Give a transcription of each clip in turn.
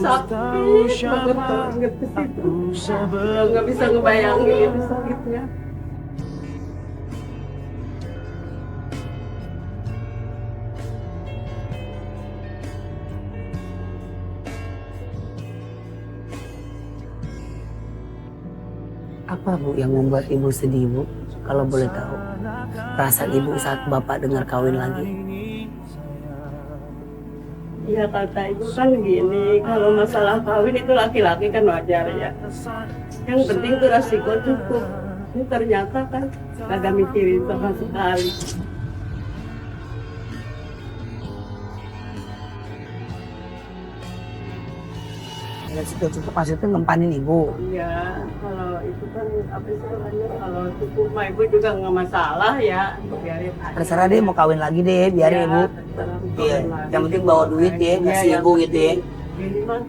sakit banget ke situ. Nggak bisa ngebayangin itu sakitnya. Apa Bu yang membuat Ibu sedih Bu? Kalau boleh tahu. Perasaan Ibu saat Bapak dengar kawin lagi. Ya kata ibu kan gini, kalau masalah kawin itu laki-laki kan wajar ya. Yang penting tuh resiko cukup. Ini ternyata kan kagak mikirin sama sekali. Dan sudah cukup maksudnya ngempanin Ibu. Iya, kalau itu kan apa istilahnya, kalau cukup mah ibu juga nggak masalah ya, biarin aja. Terserah deh mau kawin lagi deh, biarin Ya, Ibu. terserah mau Iya, kawin lagi. yang penting bawa duit ya, Iya, kasih yang Ibu gitu ya. Ini mah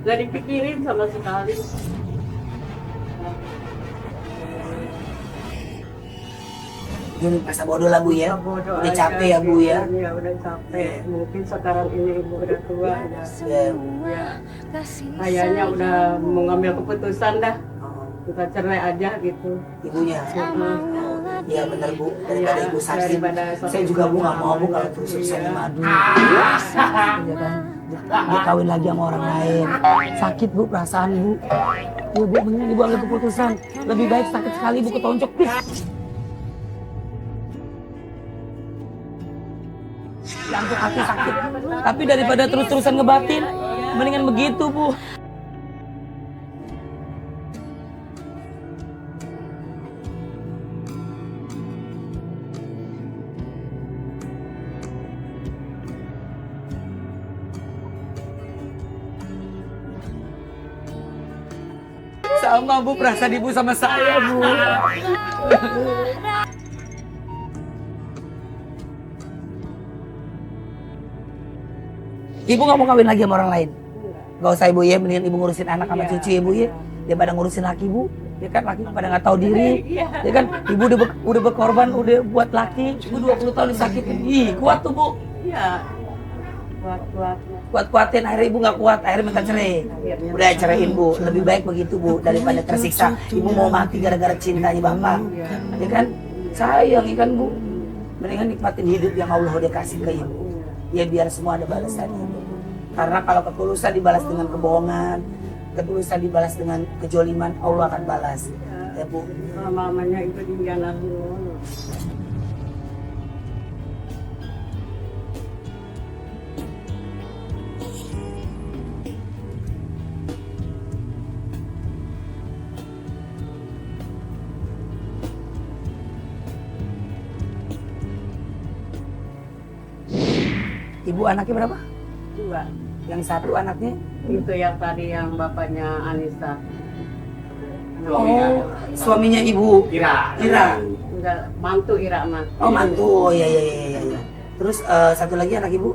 nggak dipikirin sama sekali. Jadi masa bodoh lah Bu ya. Bodoh Udah aja, capek ya Bu ya. Iya udah capek. Mungkin sekarang ini ibu udah tua ya. Ya. Ya, kayaknya udah mau ngambil keputusan dah. Kita cerai aja gitu. Ibunya. Iya benar Bu, daripada Iya, Ibu sakit. daripada Saya juga Bu nggak mau Bu kalau terus Iya. sama madu. Iya kan. Dia kawin lagi sama orang lain. Sakit Bu perasaan Bu. Ya Bu benar Ibu ambil keputusan. Lebih baik sakit sekali Bu ketonjok. Jantung hati sakit. Tapi daripada terus-terusan ngebatin, mendingan begitu Bu. Sama Bu perasaan Ibu sama saya Bu. Ibu nggak mau kawin lagi sama orang lain? Gak usah Ibu ya, mendingan Ibu ngurusin anak sama cucu Ibu ya. Daripada ngurusin laki Bu. Ya kan laki pada nggak tahu diri. Ya kan Ibu udah berkorban, udah buat laki. Ibu 20 tahun disakitin. Ih kuat tuh Bu. Iya. Kuat-kuat. Kuat-kuatin akhirnya Ibu nggak kuat, akhirnya minta cerai. Udah ceraiin Bu. Lebih baik begitu Bu daripada tersiksa. Ibu mau mati gara-gara cintanya Bapak. Ya kan? Sayang ya kan Bu. Mendingan nikmatin hidup yang Allah udah kasih ke Ibu. Ya biar semua ada balasannya. Karena kalau ketulusan dibalas dengan kebohongan, ketulusan dibalas dengan kejoliman, Allah akan balas. Ya Bu. Lama-lamanya itu dihianati dulu. Ibu anaknya berapa? 2. Yang satu anaknya? Itu yang tadi yang bapaknya Anissa. Oh, suaminya Ibu. Ira. Enggak, mantu Ira mah. Oh mantu, oh iya. Terus satu lagi anak Ibu?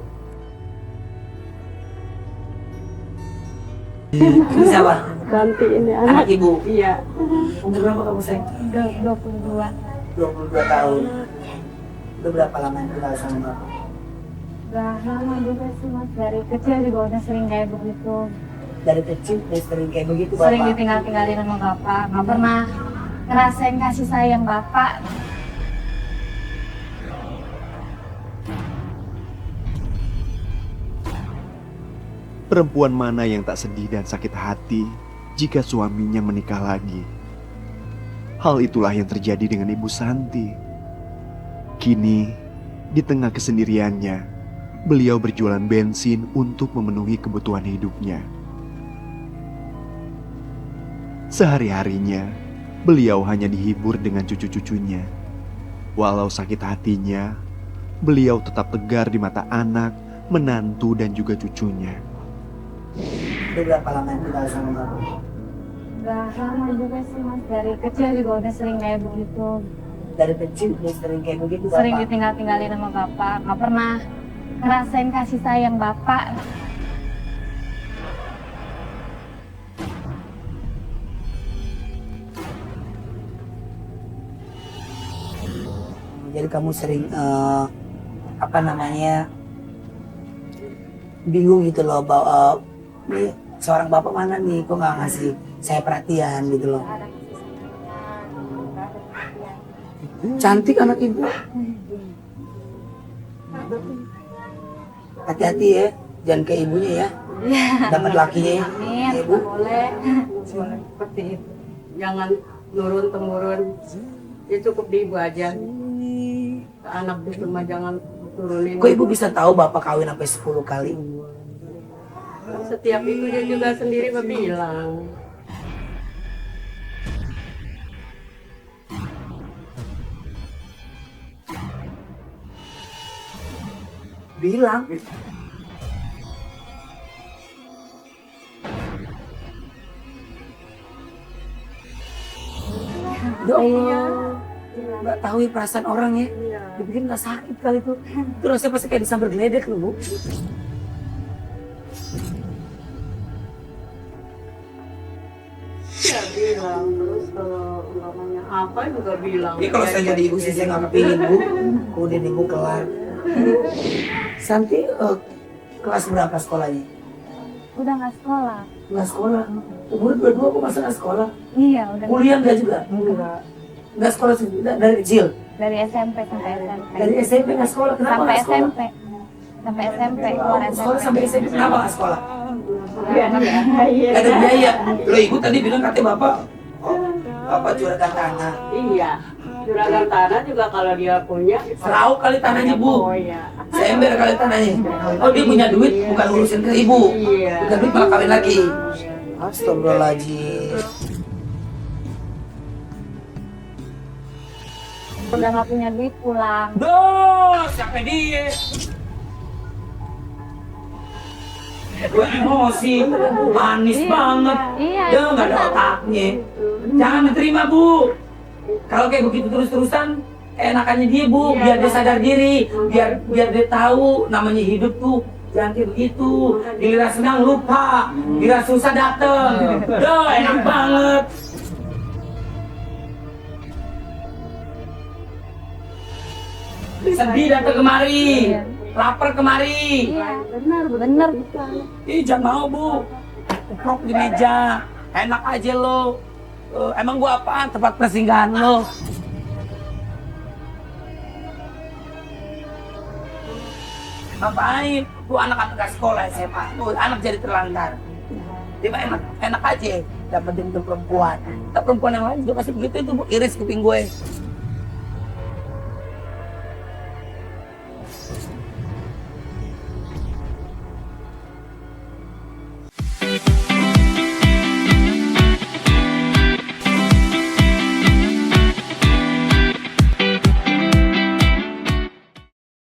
Ini siapa? Ganti ini Anak Ibu? Iya. Umur berapa kamu sayang? 22. 22 tahun. Udah berapa lama kenal sama Bapak? Udah lama juga sih Mas, dari kecil juga udah sering kayak begitu. Dari kecil udah sering kayak begitu Bapak? Sering ditinggal-tinggalin sama Bapak, nggak pernah ngerasain kasih sayang Bapak. Perempuan mana yang tak sedih dan sakit hati jika suaminya menikah lagi? Hal itulah yang terjadi dengan Ibu Santi. Kini, di tengah kesendiriannya, beliau berjualan bensin untuk memenuhi kebutuhan hidupnya. Sehari-harinya, beliau hanya dihibur dengan cucu-cucunya. Walau sakit hatinya, beliau tetap tegar di mata anak, menantu, dan juga cucunya. Udah berapa lama kenal sama Bapak? Udah lama juga sih Mas, dari kecil juga udah sering kayak begitu. Dari kecil udah sering kayak begitu Bapak? Sering ditinggal-tinggalin sama Bapak, nggak pernah ngerasain kasih sayang Bapak. Jadi kamu sering bingung gitu loh nih seorang bapak mana nih, kok nggak ngasih saya perhatian gitu loh. Nggak ada kasih sayang, nggak ada perhatian. Cantik anak ibu. Hati-hati ya, jangan ke ibunya ya. Dapat lakinya ya. Amin, Ya, ibu. boleh. Seperti itu. Jangan nurun temurun. Ya cukup di ibu aja. Ke anak itu mah jangan turunin. Kok ibu bisa tahu bapak kawin sampai 10 kali? Setiap itu dia juga sendiri bilang. Bilang. Ya Allah, nggak tahu ya perasaan orang ya. Dibikin nggak sakit kali itu. Itu rasanya pasti kayak disambar geledek loh, Bu. Ya bilang terus kalau umpamanya apa juga bilang. Ini kalau saya jadi ibu sih saya nggak kepingin, Bu. Kemudian ibu kelar. Santi kelas berapa sekolahnya? Udah nggak sekolah. Nggak sekolah. Umur 22 kok masa nggak sekolah? Iya, udah Kuliah nggak juga? Enggak. Nggak sekolah dari kecil? dari SMP sampai SMP. Dari SMP nggak sekolah? Kenapa Sampai nggak sekolah? SMP. Sampai SMP, keluar Sekolah SMP. sampai SMP kenapa nggak sekolah? Iya. Nggak ada biaya. Loh ibu tadi bilang katanya bapak, bapak juragan tanah. Iya. Juragan tanah juga kalau dia punya. Serau kali tanahnya bu. Oh iya. Seember kali tanahnya. Oh dia punya duit bukan urusin ke ibu. Iya. Bukan duit malah kawin lagi. Astagfirullahaladzim. Udah nggak punya duit pulang. Duh, siapa dia? Gue emosi, manis banget. Iya, Dia nggak ada otaknya. Jangan diterima bu. Kalau kayak begitu terus-terusan, enakannya dia bu, biar dia sadar diri, biar dia tahu namanya hidup tuh. Jangan kayak begitu. Giliran senang lupa, giliran susah dateng. Duh, enak banget. Sedih datang kemari, Iya. lapar kemari. Iya, bener. Ih jangan mau bu, uprok di meja, enak aja lo. Emang gua apaan tempat persinggahan lo? Ngapain? Tuh anak-anak gak sekolah SMA, tuh anak jadi terlantar. Dia mah enak aja dapetin tuh perempuan. Tapi perempuan yang lain juga kasih begitu itu bu, iris kuping gue.